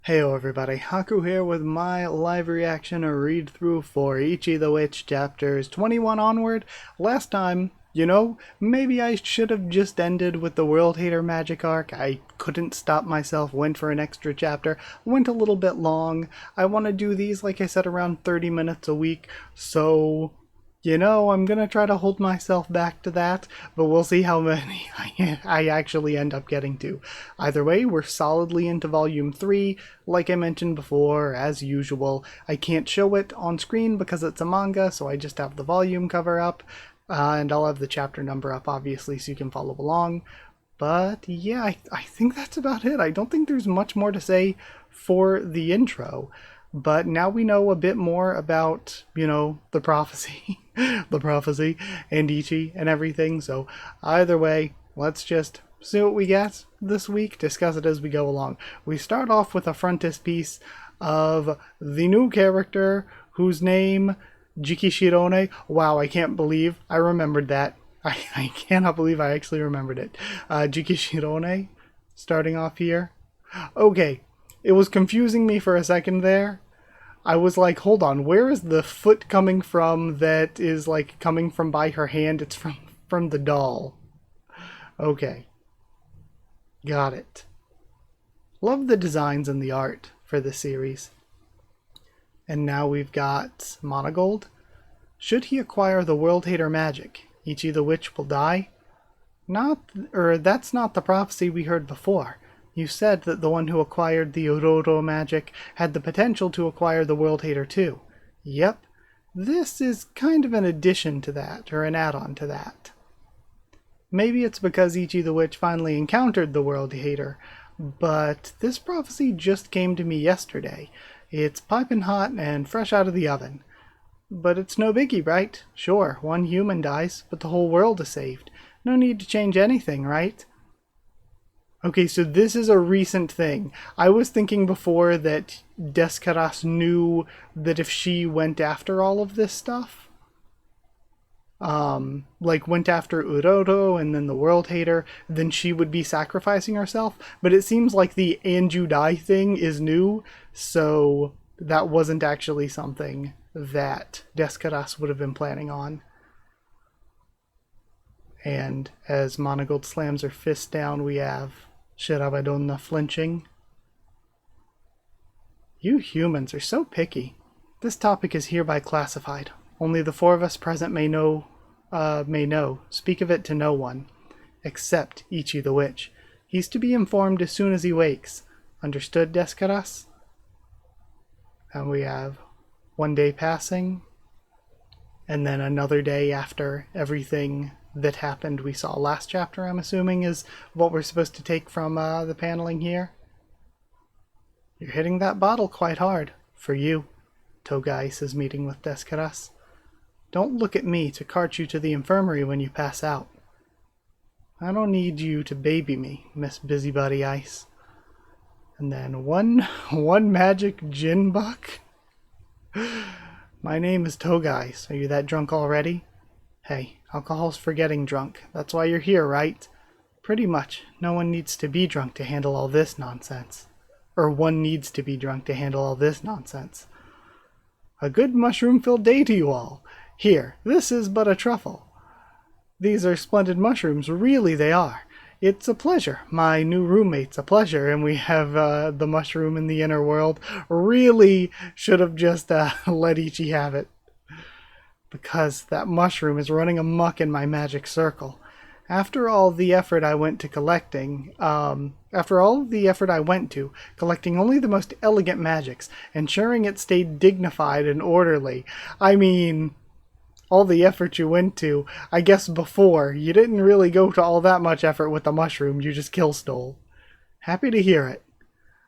Heyo everybody, Haku here with my live reaction or read through for Ichi the Witch chapters 21 onward. Last time, maybe I should have just ended with the World Hater magic arc. I couldn't stop myself, went for an extra chapter, went a little bit long. I want to do these, like I said, around 30 minutes a week, so I'm gonna try to hold myself back to that, but we'll see how many I actually end up getting to. Either way, we're solidly into Volume 3. Like I mentioned before, as usual, I can't show it on screen because it's a manga, so I just have the volume cover up, and I'll have the chapter number up, obviously, so you can follow along. But yeah, I think that's about it. I don't think there's much more to say for the intro. But now we know a bit more about, the prophecy, the prophecy, and Ichi and everything. So either way, let's just see what we get this week, discuss it as we go along. We start off with a frontispiece of the new character whose name, Jiki Shirone. Wow, I can't believe I remembered that. I cannot believe I actually remembered it. Jiki Shirone, starting off here. Okay, it was confusing me for a second there. I was like, hold on, where is the foot coming from that is like coming from by her hand? It's from the doll. Okay. Got it. Love the designs and the art for this series. And now we've got Monogold. Should he acquire the World Hater magic, Ichi the Witch will die? That's not the prophecy we heard before. You said that the one who acquired the Ororo magic had the potential to acquire the World Hater too. Yep. This is kind of an addition to that, or an add-on to that. Maybe it's because Ichi the Witch finally encountered the World Hater, but this prophecy just came to me yesterday. It's piping hot and fresh out of the oven. But it's no biggie, right? Sure, one human dies, but the whole world is saved. No need to change anything, right? Okay, so this is a recent thing. I was thinking before that Descaras knew that if she went after all of this stuff, like went after Uroro and then the World Hater, then she would be sacrificing herself. But it seems like the and you die thing is new, so that wasn't actually something that Descaras would have been planning on. And as Monogold slams her fist down, we have Shirabadonna flinching. You humans are so picky. This topic is hereby classified. Only the four of us present may know. Speak of it to no one, except Ichi the Witch. He's to be informed as soon as he wakes. Understood, Descaras? And we have one day passing, and then another day after everything that happened we saw last chapter, I'm assuming, is what we're supposed to take from the paneling here. You're hitting that bottle quite hard. For you, Togai says, meeting with Descaras. Don't look at me to cart you to the infirmary when you pass out. I don't need you to baby me, Miss Busybody Ice. And then one magic gin buck? My name is Togai. Are you that drunk already? Hey, alcohol's for getting drunk. That's why you're here, right? Pretty much. No one needs to be drunk to handle all this nonsense. Or one needs to be drunk to handle all this nonsense. A good mushroom-filled day to you all. Here, this is but a truffle. These are splendid mushrooms, really they are. It's a pleasure. My new roommate's a pleasure, and we have the mushroom in the inner world. Really should have just let Ichi have it. Because that mushroom is running amok in my magic circle. After all the effort I went to collecting only the most elegant magics, ensuring it stayed dignified and orderly. I mean, all the effort you went to, I guess before, you didn't really go to all that much effort with the mushroom, you just kill stole. Happy to hear it.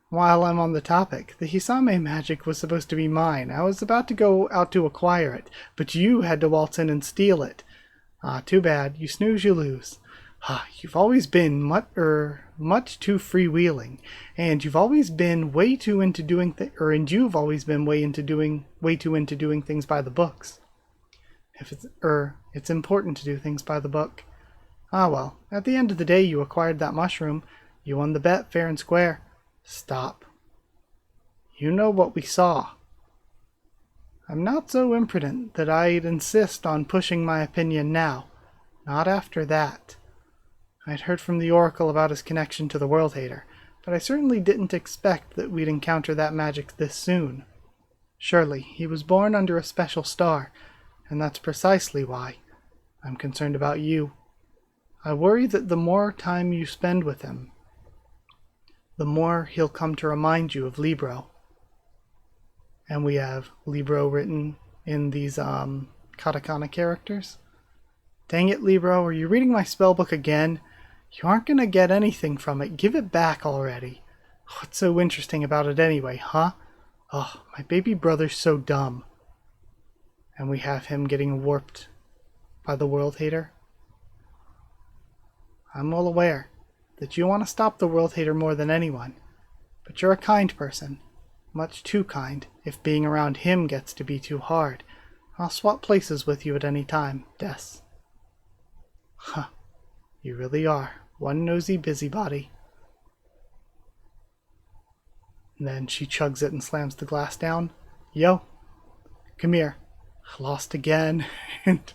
While I'm on the topic, the Hisame magic was supposed to be mine. I was about to go out to acquire it, but you had to waltz in and steal it. Ah, too bad. You snooze, you lose. You've always been much too freewheeling, and you've always been way too into doing you've always been way too into doing things by the books. It's important to do things by the book. Ah well, at the end of the day you acquired that mushroom. You won the bet fair and square. Stop. You know what we saw. I'm not so imprudent that I'd insist on pushing my opinion now. Not after that. I'd heard from the Oracle about his connection to the World Hater, but I certainly didn't expect that we'd encounter that magic this soon. Surely, he was born under a special star, and that's precisely why I'm concerned about you. I worry that the more time you spend with him, the more he'll come to remind you of Libro. And we have Libro written in these katakana characters. Dang it, Libro, are you reading my spellbook again? You aren't going to get anything from it. Give it back already. What's so interesting about it anyway, huh? Oh, my baby brother's so dumb. And we have him getting warped by the World Hater. I'm well aware that you want to stop the World Hater more than anyone, but you're a kind person. Much too kind, if being around him gets to be too hard. I'll swap places with you at any time, Des. Huh. You really are one nosy busybody. And then she chugs it and slams the glass down. Yo, come here. Lost again. And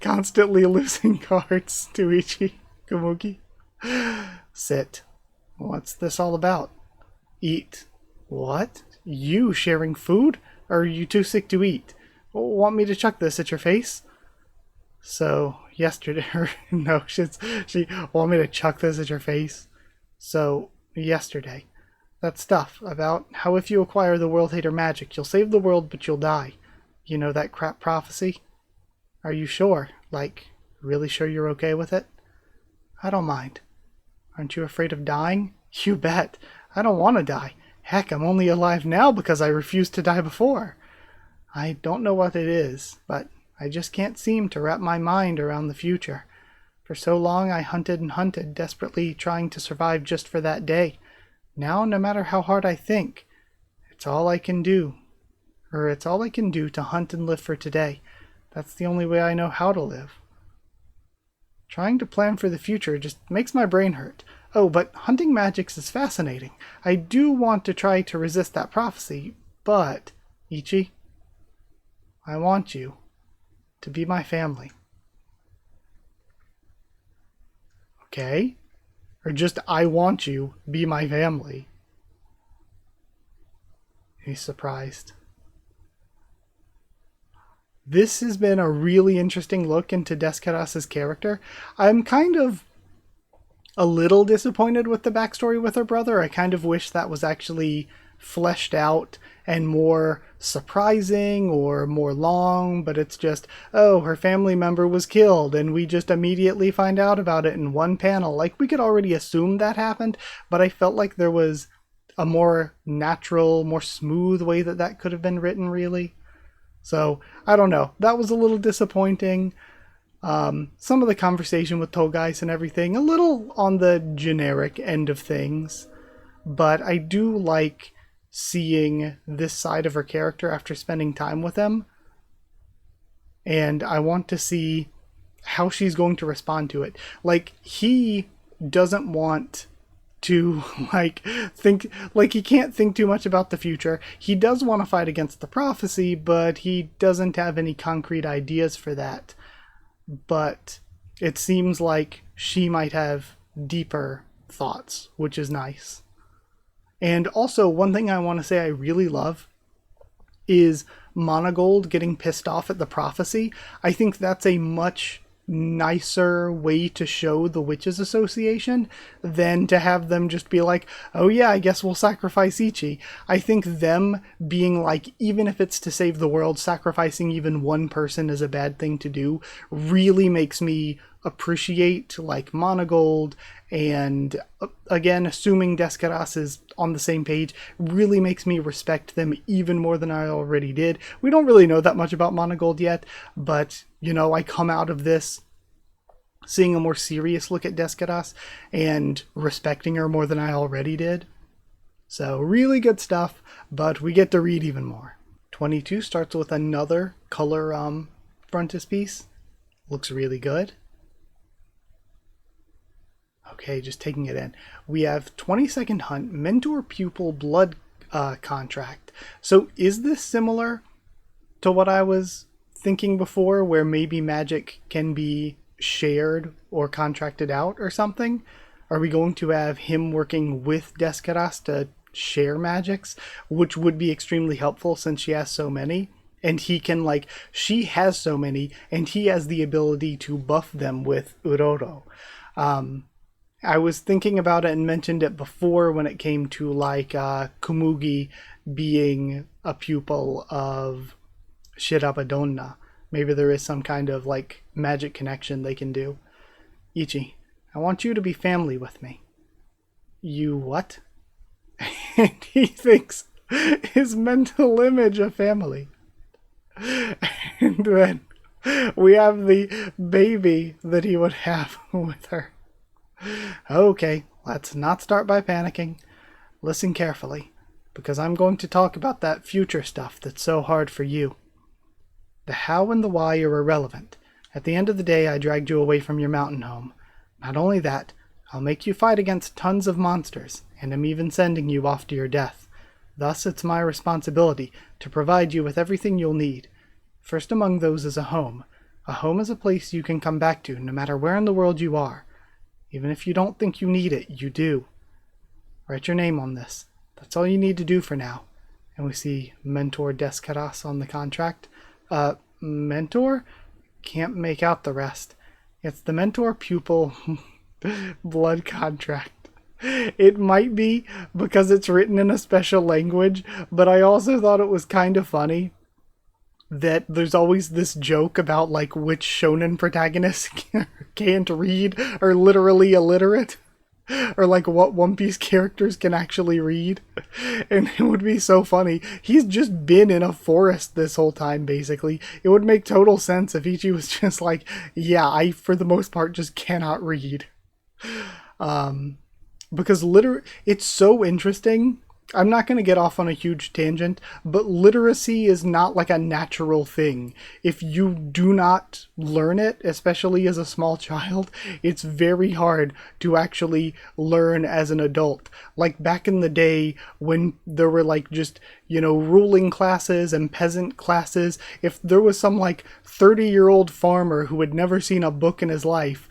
constantly losing cards to Ichi Kamuki. Sit. What's this all about? Eat. What? You sharing food? Or are you too sick to eat? Want me to chuck this at your face? So, yesterday... no, she want me to chuck this at your face? So, yesterday. That stuff about how if you acquire the World Hater magic, you'll save the world but you'll die. You know that crap prophecy? Are you sure? Like, really sure you're okay with it? I don't mind. Aren't you afraid of dying? You bet. I don't want to die. Heck, I'm only alive now because I refused to die before. I don't know what it is, but I just can't seem to wrap my mind around the future. For so long I hunted and hunted, desperately trying to survive just for that day. Now, no matter how hard I think, it's all I can do to hunt and live for today. That's the only way I know how to live. Trying to plan for the future just makes my brain hurt. Oh, but hunting magics is fascinating. I do want to try to resist that prophecy, but, Ichi, I want you to be my family. Okay? Or just, I want you, be my family. He's surprised. This has been a really interesting look into Descartes' character. I'm kind of a little disappointed with the backstory with her brother. I kind of wish that was actually fleshed out and more surprising or more long, but it's just, oh, her family member was killed and we just immediately find out about it in one panel. Like, we could already assume that happened, but I felt like there was a more natural, more smooth way that that could have been written, really. So, I don't know. That was a little disappointing. Some of the conversation with Togais and everything, a little on the generic end of things, but I do like seeing this side of her character after spending time with him, and I want to see how she's going to respond to it. Like, he doesn't want to think, like, he can't think too much about the future. He does want to fight against the prophecy, but he doesn't have any concrete ideas for that. But it seems like she might have deeper thoughts, which is nice. And also, one thing I want to say I really love is Monogold getting pissed off at the prophecy. I think that's a much nicer way to show the Witches Association than to have them just be like, oh yeah, I guess we'll sacrifice Ichi. I think them being like, even if it's to save the world, sacrificing even one person is a bad thing to do, really makes me appreciate like Monogold, and again, assuming Descartes is on the same page, really makes me respect them even more than I already did. We don't really know that much about Monogold yet, but, you know, I come out of this seeing a more serious look at Descartes and respecting her more than I already did. So, really good stuff, but we get to read even more. 22 starts with another color frontispiece. Looks really good. Okay, just taking it in. We have 20-second hunt, mentor pupil blood contract. So is this similar to what I was thinking before, where maybe magic can be shared or contracted out or something? Are we going to have him working with Descaras to share magics, which would be extremely helpful since she has so many? And he can, like, she has so many, and he has the ability to buff them with Uroro. I was thinking about it and mentioned it before when it came to, like, Kumugi being a pupil of Shirabadonna. Maybe there is some kind of, like, magic connection they can do. Ichi, I want you to be family with me. You what? And he thinks his mental image of family. And then we have the baby that he would have with her. Okay, let's not start by panicking. Listen carefully, because I'm going to talk about that future stuff that's so hard for you. The how and the why are irrelevant. At the end of the day, I dragged you away from your mountain home. Not only that, I'll make you fight against tons of monsters, and am even sending you off to your death. Thus, it's my responsibility to provide you with everything you'll need. First among those is a home. A home is a place you can come back to, no matter where in the world you are. Even if you don't think you need it, you do. Write your name on this. That's all you need to do for now. And we see Mentor Descaras on the contract. Mentor? Can't make out the rest. It's the mentor-pupil blood contract. It might be because it's written in a special language, but I also thought it was kind of funny that there's always this joke about, like, which shonen protagonists can't read, or literally illiterate, or like what One Piece characters can actually read. And it would be so funny. He's just been in a forest this whole time, basically. It would make total sense if Ichi was just like, yeah, I, for the most part, just cannot read. Because it's so interesting. I'm not going to get off on a huge tangent, but literacy is not like a natural thing. If you do not learn it, especially as a small child, it's very hard to actually learn as an adult. Like back in the day when there were like just, ruling classes and peasant classes, if there was some like 30-year-old farmer who had never seen a book in his life,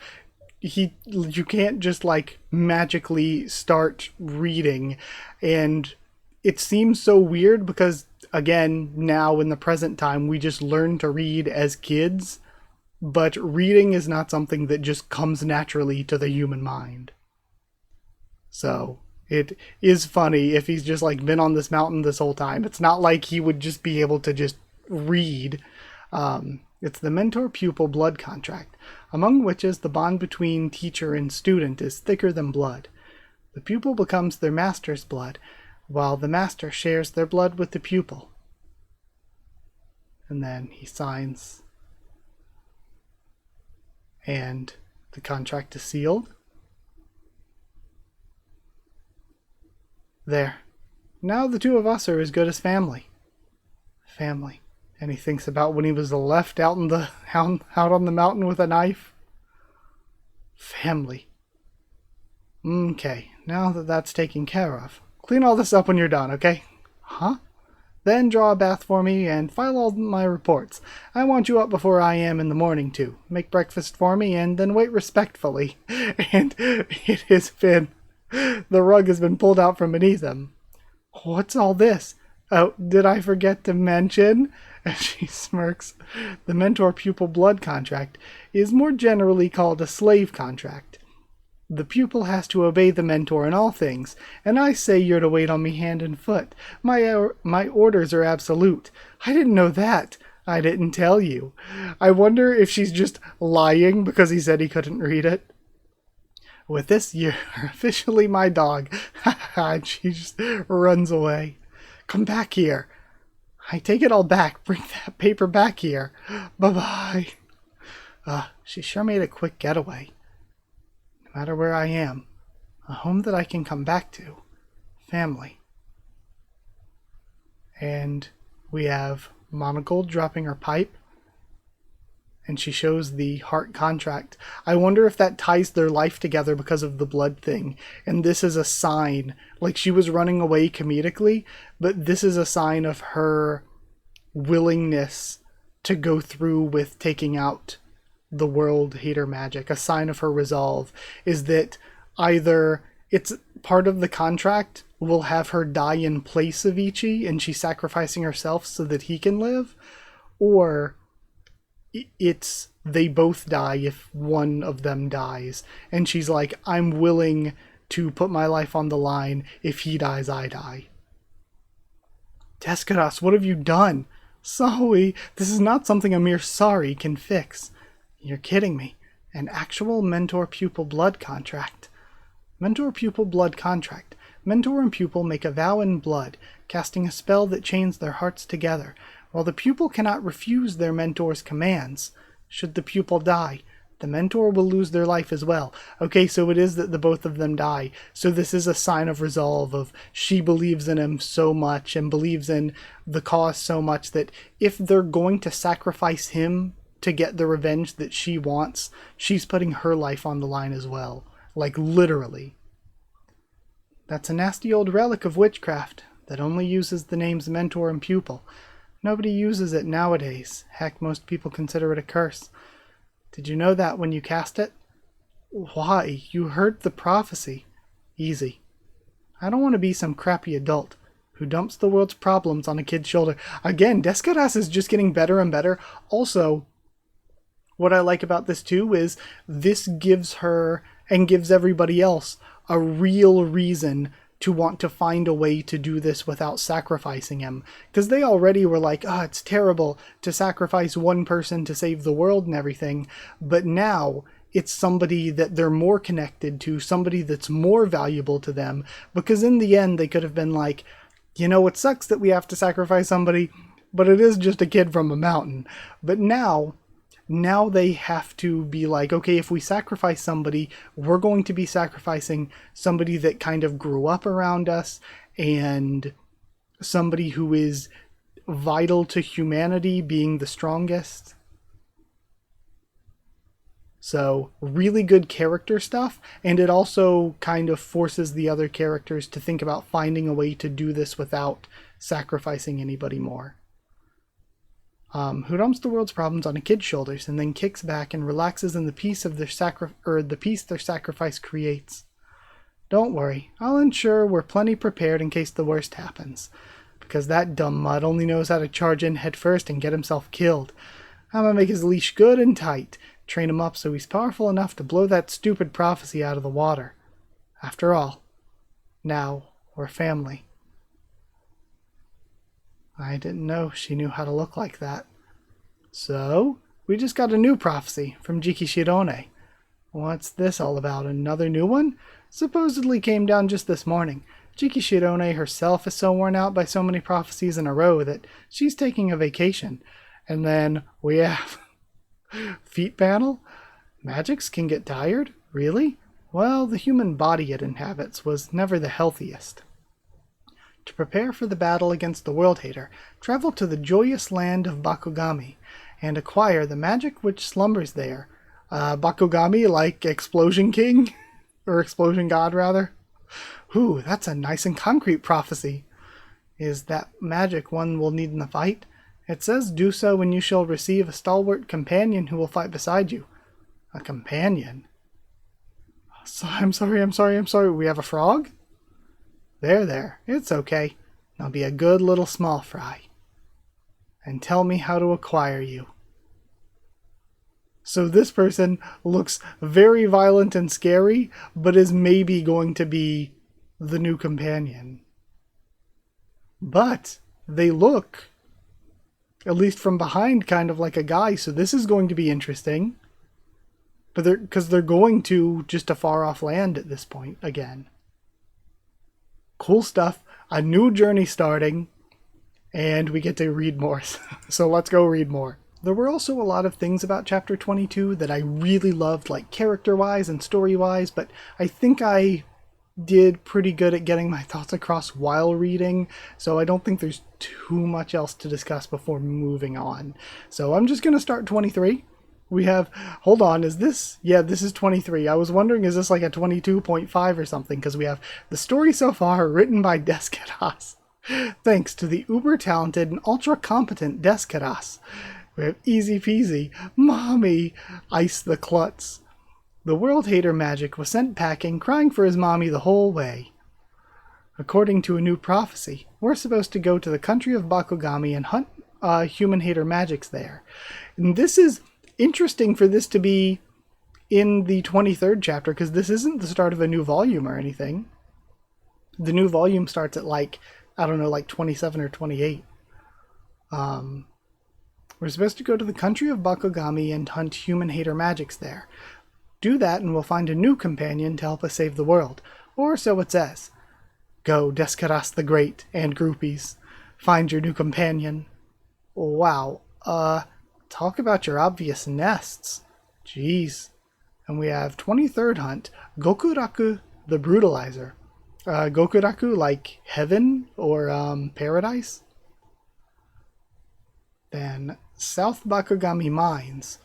you can't just like magically start reading. And it seems so weird because, again, now in the present time, we just learn to read as kids, but reading is not something that just comes naturally to the human mind. So it is funny if he's just like been on this mountain this whole time. It's not like he would just be able to just read. It's the mentor-pupil blood contract, among which is the bond between teacher and student is thicker than blood. The pupil becomes their master's blood, while the master shares their blood with the pupil. And then he signs, and the contract is sealed. There. Now the two of us are as good as family. Family. And he thinks about when he was left out on the mountain with a knife. Family. Okay, now that that's taken care of, clean all this up when you're done, okay? Huh? Then draw a bath for me and file all my reports. I want you up before I am in the morning, too. Make breakfast for me and then wait respectfully. And it has been... The rug has been pulled out from beneath him. What's all this? Oh, did I forget to mention? And she smirks. The mentor-pupil blood contract is more generally called a slave contract. The pupil has to obey the mentor in all things, and I say you're to wait on me hand and foot. My orders are absolute. I didn't know that. I didn't tell you. I wonder if she's just lying because he said he couldn't read it. With this, you're officially my dog. And she just runs away. Come back here. I take it all back. Bring that paper back here. Bye-bye. She sure made a quick getaway. No matter where I am, a home that I can come back to. Family. And we have Monogold dropping her pipe. And she shows the heart contract. I wonder if that ties their life together because of the blood thing. And this is a sign. Like, she was running away comedically, but this is a sign of her willingness to go through with taking out the world hater magic. A sign of her resolve is that either it's part of the contract will have her die in place of Ichi and she's sacrificing herself so that he can live, or it's they both die if one of them dies, and she's like, I'm willing to put my life on the line. If he dies, I die. Descaras, what have you done? Sorry, this is not something a mere sorry can fix. You're kidding me. An actual mentor-pupil blood contract. Mentor-pupil blood contract. Mentor and pupil make a vow in blood, casting a spell that chains their hearts together. While the pupil cannot refuse their mentor's commands, should the pupil die, the mentor will lose their life as well. Okay, so it is that the both of them die. So this is a sign of resolve, of she believes in him so much and believes in the cause so much that if they're going to sacrifice him to get the revenge that she wants, she's putting her life on the line as well. Like, literally. That's a nasty old relic of witchcraft that only uses the names mentor and pupil. Nobody uses it nowadays. Heck, most people consider it a curse. Did you know that when you cast it? Why? You heard the prophecy. Easy. I don't want to be some crappy adult who dumps the world's problems on a kid's shoulder. Again, Descaras is just getting better and better. Also, what I like about this too is this gives her and gives everybody else a real reason to want to find a way to do this without sacrificing him. Because they already were like, oh, it's terrible to sacrifice one person to save the world and everything. But now it's somebody that they're more connected to, somebody that's more valuable to them. Because in the end, they could have been like, you know, it sucks that we have to sacrifice somebody, but it is just a kid from a mountain. But now they have to be like, okay, if we sacrifice somebody, we're going to be sacrificing somebody that kind of grew up around us and somebody who is vital to humanity being the strongest. So really good character stuff, and it also kind of forces the other characters to think about finding a way to do this without sacrificing anybody more. Who dumps the world's problems on a kid's shoulders and then kicks back and relaxes in the peace of the peace their sacrifice creates. Don't worry, I'll ensure we're plenty prepared in case the worst happens, because that dumb mutt only knows how to charge in head first and get himself killed. I'm gonna make his leash good and tight, train him up so he's powerful enough to blow that stupid prophecy out of the water. After all, now we're family. I didn't know she knew how to look like that. So, we just got a new prophecy from Jiki Shirone. What's this all about? Another new one? Supposedly came down just this morning. Jiki Shirone herself is so worn out by so many prophecies in a row that she's taking a vacation. And then we have feet panel? Magics can get tired? Really? Well, the human body it inhabits was never the healthiest. To prepare for the battle against the World Hater, travel to the joyous land of Bakugami and acquire the magic which slumbers there. Bakugami, like Explosion King? Or Explosion God, rather? Ooh, that's a nice and concrete prophecy. Is that magic one will need in the fight? It says, do so and you shall receive a stalwart companion who will fight beside you. A companion? So, I'm sorry. We have a frog? There. It's okay. I'll be a good little small fry. And tell me how to acquire you. So this person looks very violent and scary, but is maybe going to be the new companion. But they look, at least from behind, kind of like a guy, so this is going to be interesting. But because they're going to just a far off land at this point again. Cool stuff. A new journey starting, and we get to read more. So let's go read more. There were also a lot of things about chapter 22 that I really loved, like character-wise and story-wise, but I think I did pretty good at getting my thoughts across while reading, so I don't think there's too much else to discuss before moving on. So I'm just going to start 23, We have, hold on, is this, yeah, this is 23. I was wondering, is this like a 22.5 or something? Because we have the story so far written by Deskeras. Thanks to the uber-talented and ultra-competent Deskeras. We have easy peasy, mommy, Ice the Klutz. The world hater magic was sent packing, crying for his mommy the whole way. According to a new prophecy, we're supposed to go to the country of Bakugami and hunt human hater magics there. And this is interesting for this to be in the 23rd chapter, because this isn't the start of a new volume or anything. The new volume starts at like, I don't know, like 27 or 28. We're supposed to go to the country of Bakugami and hunt human hater magics there. Do that and we'll find a new companion to help us save the world. Or so it says. Go, Deskeras the Great and groupies. Find your new companion. Wow. Talk about your obvious nests. Jeez. And we have 23rd hunt, Gokuraku the Brutalizer. Gokuraku, like heaven or paradise. Then South Bakugami Mines.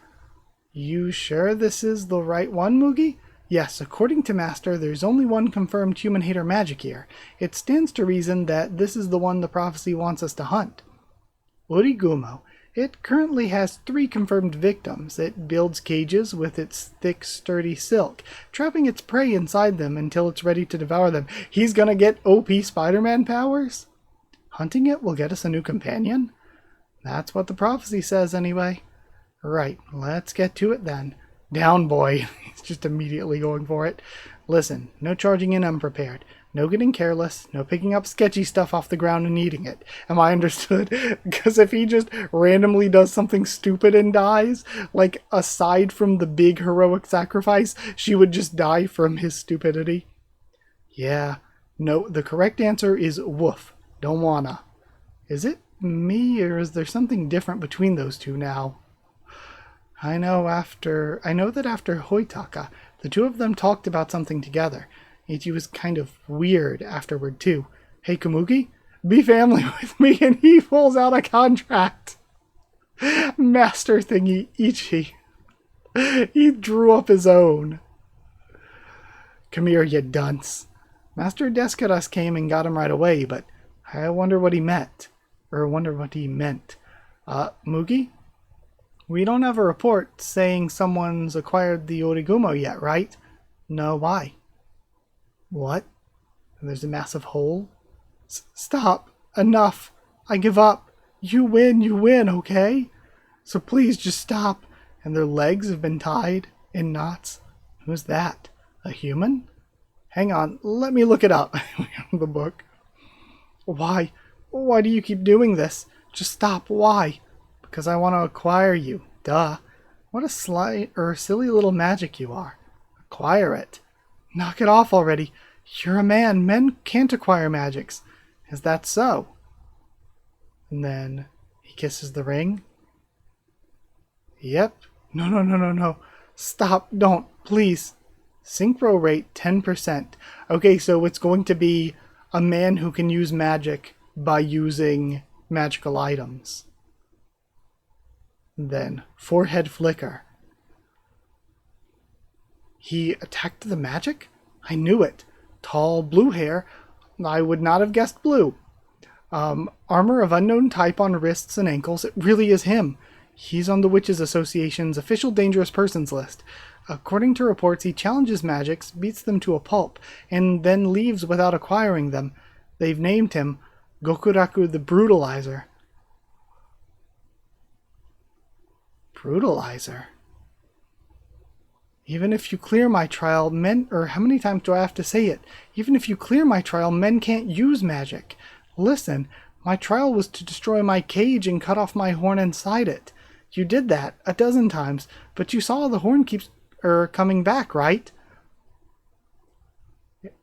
You sure this is the right one, Mugi? Yes, according to Master, there's only one confirmed human hater magic here. It stands to reason that this is the one the prophecy wants us to hunt. Origumo. It currently has 3 confirmed victims. It builds cages with its thick, sturdy silk, trapping its prey inside them until it's ready to devour them. He's gonna get OP Spider-Man powers? Hunting it will get us a new companion? That's what the prophecy says anyway. Right, let's get to it then. Down, boy. He's just immediately going for it. Listen, no charging in unprepared. No getting careless. No picking up sketchy stuff off the ground and eating it. Am I understood? Because if he just randomly does something stupid and dies, like aside from the big heroic sacrifice, she would just die from his stupidity. Yeah. No, the correct answer is woof. Don't wanna. Is it me or is there something different between those two now? I know that after Hoitaka, the two of them talked about something together. Ichi was kind of weird afterward too. Hey Komugi, be family with me, and he pulls out a contract. Master thingy Ichi. He drew up his own. Come here, you dunce. Master Deskeras came and got him right away, but I wonder what he meant. Mugi? We don't have a report saying someone's acquired the Origumo yet, right? No, why? What? And there's a massive hole? Stop! Enough! I give up! You win, okay? So please just stop. And their legs have been tied in knots. Who's that? A human? Hang on, let me look it up. The book. Why? Why do you keep doing this? Just stop, why? Because I want to acquire you. Duh. What a silly little magic you are. Acquire it. Knock it off already. You're a man. Men can't acquire magics. Is that so? And then he kisses the ring. Yep. No. Stop. Don't. Please. Synchro rate 10%. Okay, so it's going to be a man who can use magic by using magical items. Then, forehead flicker. He attacked the magic? I knew it. Tall, blue hair. I would not have guessed blue. Armor of unknown type on wrists and ankles. It really is him. He's on the Witches Association's official dangerous persons list. According to reports, he challenges magics, beats them to a pulp, and then leaves without acquiring them. They've named him Gokuraku the Brutalizer. Brutalizer? Even if you clear my trial, men... Or how many times do I have to say it? Even if you clear my trial, men can't use magic. Listen, my trial was to destroy my cage and cut off my horn inside it. You did that a dozen times, but you saw the horn keeps coming back, right?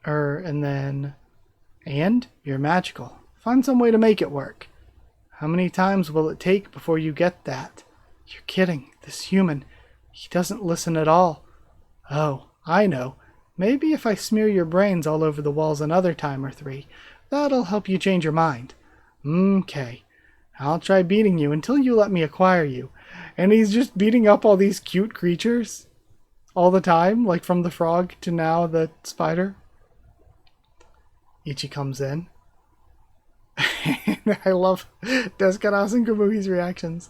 And then... And? You're magical. Find some way to make it work. How many times will it take before you get that? You're kidding. This human, he doesn't listen at all. Oh, I know. Maybe if I smear your brains all over the walls another time or 3, that'll help you change your mind. Okay. I'll try beating you until you let me acquire you. And he's just beating up all these cute creatures all the time, like from the frog to now the spider. Ichi comes in. I love Desukaras and Kabuki's reactions.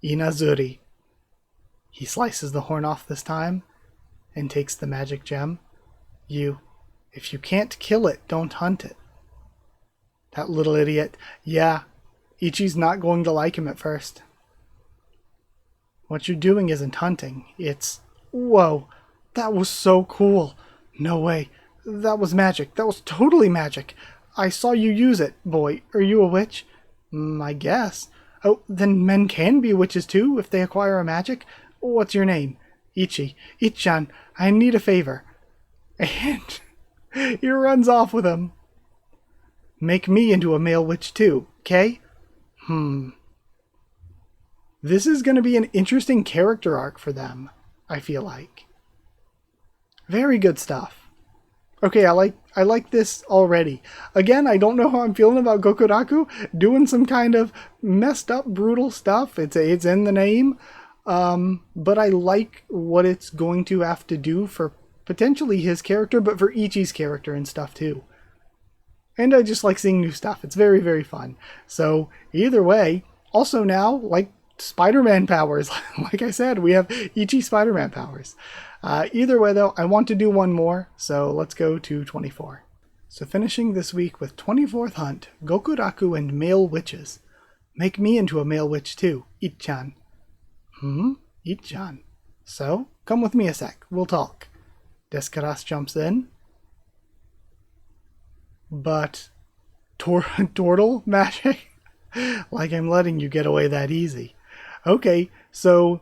Inazuri. He slices the horn off this time and takes the magic gem. If you can't kill it, don't hunt it. That little idiot. Yeah, Ichi's not going to like him at first. What you're doing isn't hunting. It's... Whoa, that was so cool. No way. That was magic. That was totally magic. I saw you use it, boy. Are you a witch? I guess. Oh, then men can be witches too if they acquire a magic. What's your name? Ichi. Ichan, I need a favor. And he runs off with him. Make me into a male witch too, okay? This is going to be an interesting character arc for them, I feel like. Very good stuff. Okay, I like this already. Again, I don't know how I'm feeling about Gokuraku doing some kind of messed up, brutal stuff. It's in the name. But I like what it's going to have to do for potentially his character, but for Ichi's character and stuff too. And I just like seeing new stuff. It's very, very fun. So either way, also now, like Spider-Man powers. Like I said, we have Ichi Spider-Man powers. Either way though, I want to do one more, so let's go to 24. So finishing this week with 24th Hunt, Gokuraku and Male Witches. Make me into a male witch too, Ichan. Ichan. So, come with me a sec, we'll talk. Desukaras jumps in. But... Turtle magic? Like I'm letting you get away that easy. Okay, so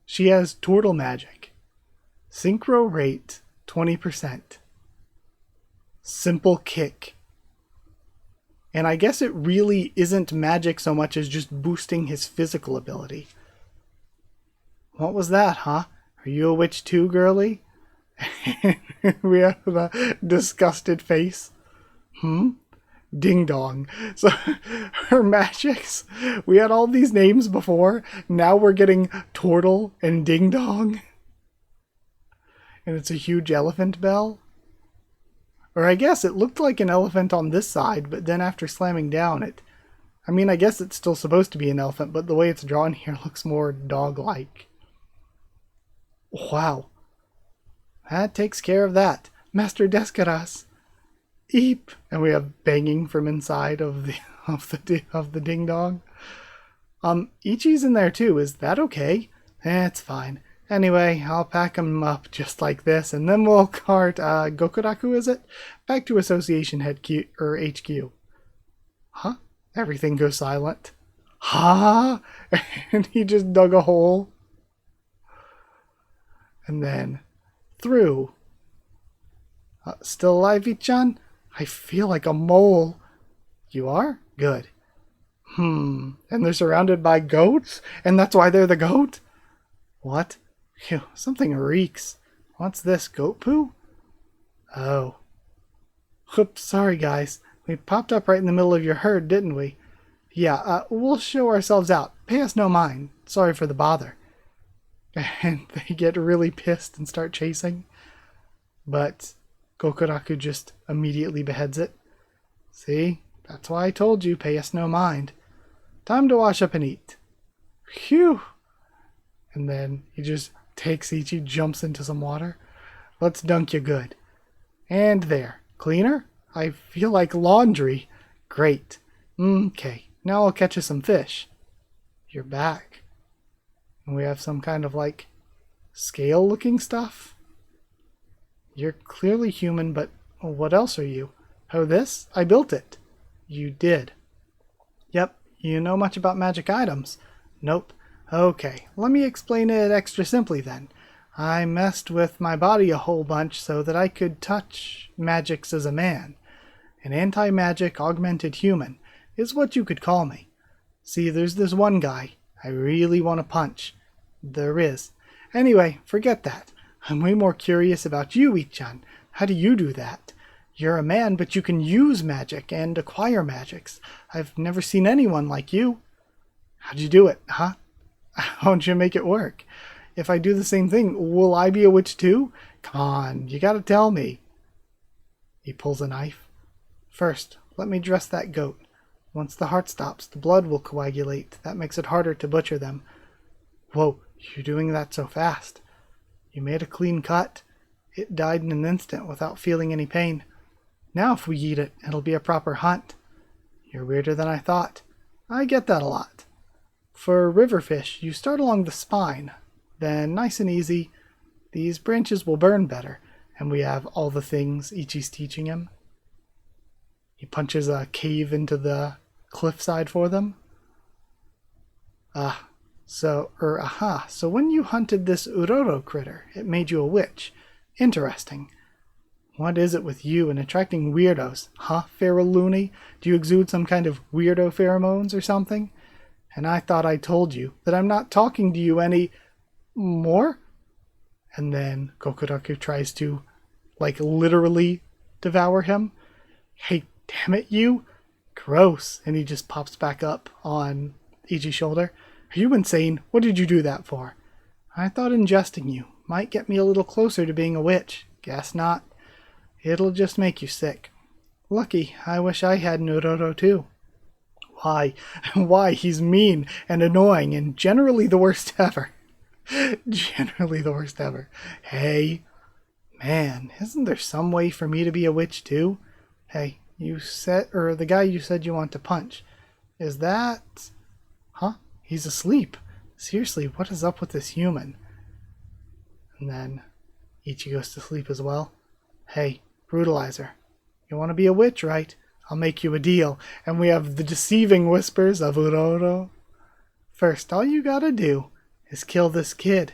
she has turtle magic. Synchro rate 20%. Simple kick. And I guess it really isn't magic so much as just boosting his physical ability. What was that, huh? Are you a witch too, girly? We have the disgusted face. Ding dong. So her magics, we had all these names before. Now we're getting Turtle and Ding Dong. And it's a huge elephant bell. Or I guess it looked like an elephant on this side, but then after slamming down it... I mean, I guess it's still supposed to be an elephant, but the way it's drawn here looks more dog-like. Wow. That takes care of that. Master Desukaras. Eep! And we have banging from inside of the ding dong. Ichi's in there too. Is that okay? It's fine. Anyway, I'll pack him up just like this, and then we'll cart Gokuraku, is it? Back to Association HQ. Huh? Everything goes silent. Huh? And he just dug a hole. And then through. Still alive, Ichan? I feel like a mole. You are? Good. And they're surrounded by goats? And that's why they're the goat? What? Phew, something reeks. What's this, goat poo? Oh. Oops, sorry guys. We popped up right in the middle of your herd, didn't we? Yeah, we'll show ourselves out. Pay us no mind. Sorry for the bother. And they get really pissed and start chasing. But... Gokuraku just immediately beheads it. See? That's why I told you, pay us no mind. Time to wash up and eat. Phew! And then he just takes Ichi, jumps into some water. Let's dunk you good. And there. Cleaner? I feel like laundry. Great. Okay, now I'll catch you some fish. You're back. And we have some kind of like scale-looking stuff. You're clearly human, but what else are you? Oh, this? I built it. You did. Yep, you know much about magic items? Nope. Okay, let me explain it extra simply then. I messed with my body a whole bunch so that I could touch magics as a man. An anti-magic augmented human is what you could call me. See, there's this one guy I really want to punch. There is. Anyway, forget that. I'm way more curious about you, Ichan. How do you do that? You're a man, but you can use magic and acquire magics. I've never seen anyone like you. How'd you do it, huh? How'd you make it work? If I do the same thing, will I be a witch too? Come on, you gotta tell me. He pulls a knife. First, let me dress that goat. Once the heart stops, the blood will coagulate. That makes it harder to butcher them. Whoa, you're doing that so fast. You made a clean cut. It died in an instant without feeling any pain. Now if we eat it, it'll be a proper hunt. You're weirder than I thought. I get that a lot. For river fish, you start along the spine. Then, nice and easy, these branches will burn better, and we have all the things Ichi's teaching him. He punches a cave into the cliffside for them. So when you hunted this Uroro critter, it made you a witch. Interesting. What is it with you and attracting weirdos? Huh, feral loony? Do you exude some kind of weirdo pheromones or something? And I thought I told you that I'm not talking to you any more? And then Gokuraku tries to, literally devour him. Hey, damn it, you! Gross. And he just pops back up on Ichi's shoulder. Are you insane? What did you do that for? I thought ingesting you might get me a little closer to being a witch. Guess not. It'll just make you sick. Lucky, I wish I had Uroro too. Why? Why? He's mean and annoying and generally the worst ever. Generally the worst ever. Hey, man, isn't there some way for me to be a witch too? Hey, the guy you said you want to punch. Is that... Huh? He's asleep. Seriously, what is up with this human? And then Ichi goes to sleep as well. Hey, brutalizer. You want to be a witch, right? I'll make you a deal. And we have the deceiving whispers of Uroro. First, all you gotta do is kill this kid.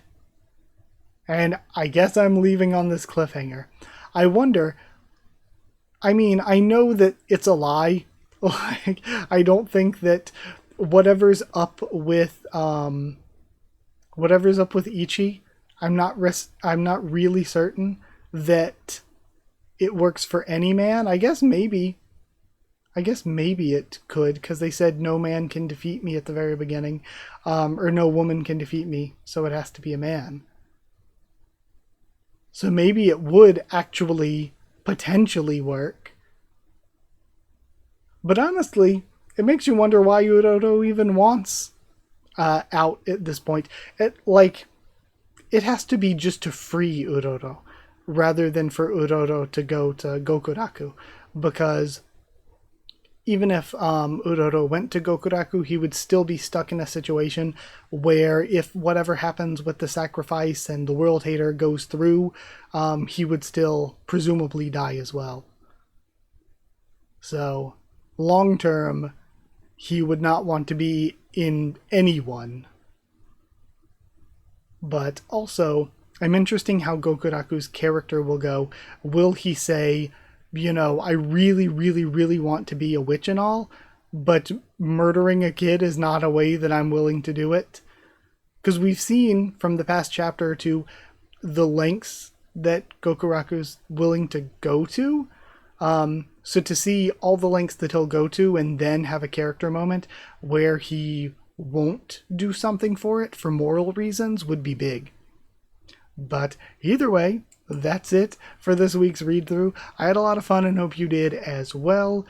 And I guess I'm leaving on this cliffhanger. I wonder... I mean, I know that it's a lie. I don't think that whatever's up with Ichi, I'm not really certain that it works for any man. I guess maybe it could, because they said no man can defeat me at the very beginning, or no woman can defeat me, so it has to be a man. So maybe it would actually potentially work. But honestly, it makes you wonder why Uroro even wants out at this point. It has to be just to free Uroro, rather than for Uroro to go to Gokuraku, because even if Uroro went to Gokuraku, he would still be stuck in a situation where if whatever happens with the sacrifice and the world hater goes through, he would still presumably die as well. So, long term, he would not want to be in anyone. But also, I'm interested how Gokuraku's character will go. Will he say, you know, I really, really, really want to be a witch and all, but murdering a kid is not a way that I'm willing to do it? Because we've seen from the past chapter or two the lengths that Gokuraku's willing to go to. So to see all the lengths that he'll go to and then have a character moment where he won't do something for it for moral reasons would be big. But either way, that's it for this week's read-through. I had a lot of fun and hope you did as well.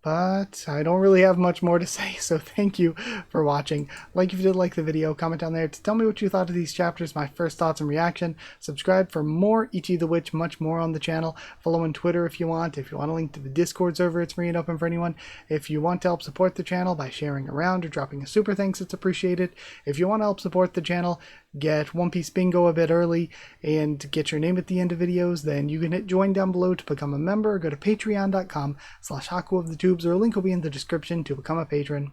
But I don't really have much more to say, so thank you for watching. Like if you did like the video, comment down there to tell me what you thought of these chapters, my first thoughts and reaction. Subscribe for more Ichi the Witch, much more on the channel. Follow on Twitter if you want. If you want a link to the Discord server, it's free and open for anyone. If you want to help support the channel by sharing around or dropping a super thanks, it's appreciated. If you want to help support the channel, get One Piece Bingo a bit early, and get your name at the end of videos, then you can hit join down below to become a member, or go to patreon.com/Haku of the Tubes, or a link will be in the description to become a patron.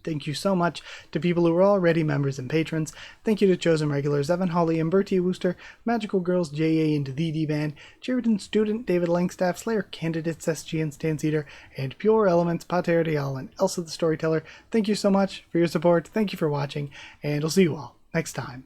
Thank you so much to people who are already members and patrons. Thank you to chosen regulars Evan Hawley and Bertie Wooster, Magical Girls J.A. and the D-Band, Sheridan Student, David Langstaff, Slayer Candidates SG and Stan Cedar, and Pure Elements, Pater Dial, and Elsa the Storyteller. Thank you so much for your support. Thank you for watching, and I'll see you all next time.